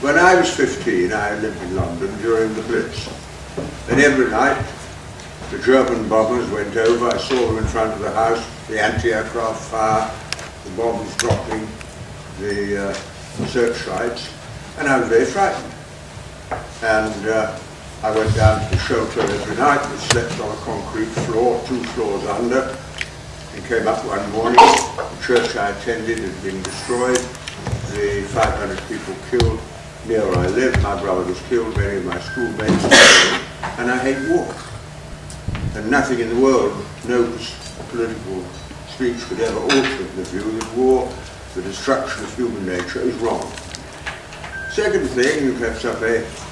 When I was 15, I lived in London during the Blitz. And every night, the German bombers went over. I saw them in front of the house, the anti-aircraft fire, the bombs dropping, the searchlights, and I was very frightened. And I went down to the shelter every night and slept on a concrete floor, 2 floors under, and came up one morning. The church I attended had been destroyed, the 500 people killed near where I lived. My brother was killed, many of my schoolmates were killed, and I hate war. And nothing in the world, no political speech could ever alter the view that war, the destruction of human nature, is wrong. Second thing, you perhaps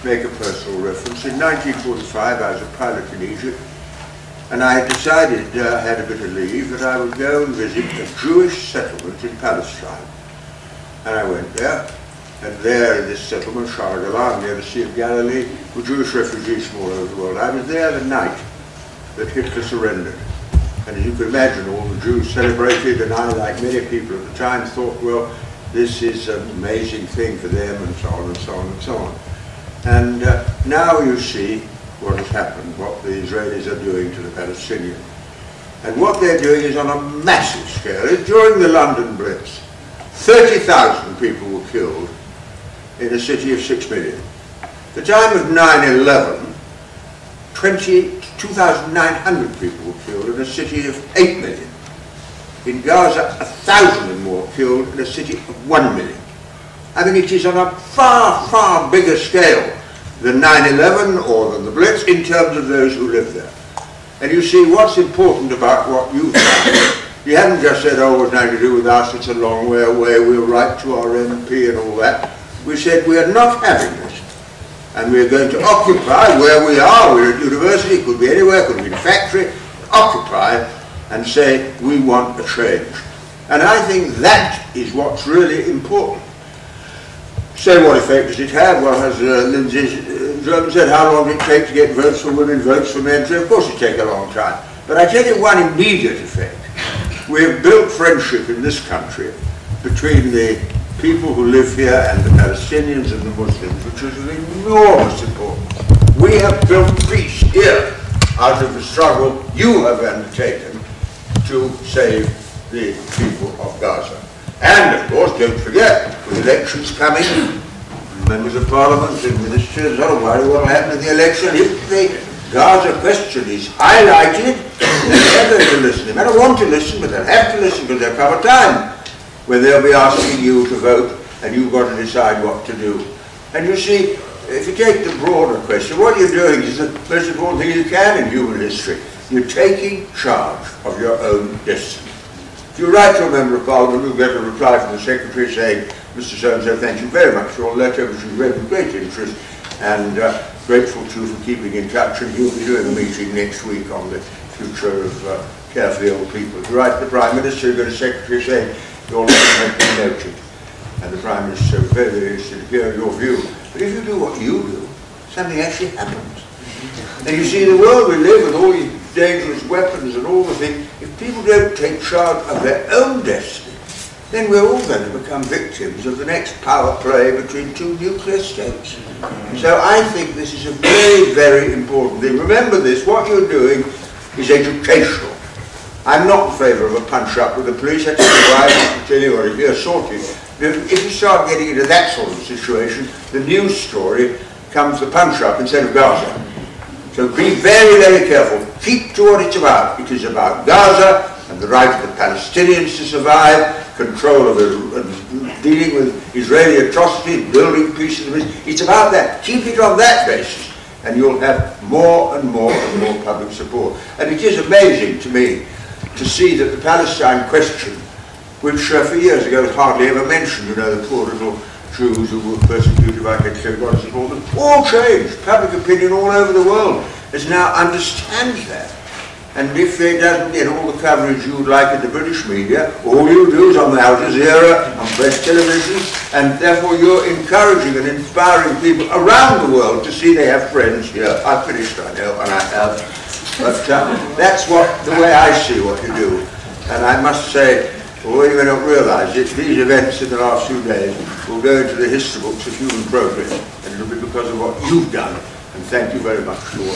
make a personal reference. In 1945, I was a pilot in Egypt, and I had decided, I had a bit of leave, that I would go and visit a Jewish settlement in Palestine. And I went there, and there in this settlement, Shara near the Sea of Galilee, were Jewish refugees from all over the world. I was there the night that Hitler surrendered. And as you can imagine, all the Jews celebrated, and I, like many people at the time, thought, well, this is an amazing thing for them, and so on and so on and so on. And now you see what has happened, what the Israelis are doing to the Palestinians. And what they're doing is on a massive scale. During the London Blitz, 30,000 people were killed in a city of 6 million. The time of 9/11, 2,900 people were killed in a city of 8 million. In Gaza, 1,000 and more killed in a city of 1 million. I mean, it is on a far, far bigger scale than 9/11 or than the Blitz in terms of those who live there. And you see what's important about what you've done. You haven't just said, oh, it's nothing to do with us, it's a long way away, we'll write to our MP and all that. We said, we are not having this. And we're going to occupy where we are. We're at university, it could be anywhere, it could be in a factory. Occupy and say, we want a change. And I think that is what's really important. Say, what effect does it have? Well, as Lindsay German said, how long did it take to get votes for women, votes for men? So of course it takes a long time. But I tell you one immediate effect. We have built friendship in this country between the people who live here and the Palestinians and the Muslims, which is of enormous importance. We have built peace here out of the struggle you have undertaken to save the people of Gaza. And of course, don't forget, with elections coming, members of parliament and ministers, oh, why do what will happen in the election? If the Gaza question is highlighted, they're going to listen. They may not want to listen, but they'll have to listen because there'll come a time when they'll be asking you to vote and you've got to decide what to do. And you see, if you take the broader question, what you're doing is the most important thing you can in human history. You're taking charge of your own destiny. If you write to a member of parliament, you'll get a reply from the secretary saying, Mr. So-and-so, thank you very much for your letter, which we read with great interest, and grateful to you for keeping in touch, and you'll be doing a meeting next week on the future of care for the old people. If you write to the Prime Minister, you've got a secretary saying, your letter has been noted. And the Prime Minister is very, very interested to hear your view. But if you do what you do, something actually happens. And you see, the world we live with all these dangerous weapons and all the things, if people don't take charge of their own destiny, then we're all going to become victims of the next power play between 2 nuclear states. So I think this is a very, very important thing. Remember this, what you're doing is educational. I'm not in favour of a punch-up with the police. I tell you why, I tell you what, if you're assaulted, if you start getting into that sort of situation, the news story comes the punch-up instead of Gaza. So be very, very careful. Keep to what it's about. It is about Gaza and the right of the Palestinians to survive, control of dealing with Israeli atrocities, building peace in the Middle East. It's about that. Keep it on that basis, and you'll have more and more and more public support. And it is amazing to me to see that the Palestine question, which for years ago was hardly ever mentioned, you know, the poor little Jews who were persecuted by Hitler, God support them, all changed. Public opinion all over the world has now understands that. And if it doesn't get all the coverage you'd like in the British media, all you do is on the Al Jazeera, on press television, and therefore you're encouraging and inspiring people around the world to see they have friends here. I've finished, I know, and I have. But that's the way I see what you do. And I must say, Although you may not realise it, these events in the last few days will go into the history books of human progress, and it will be because of what you've done. And thank you very much for watching.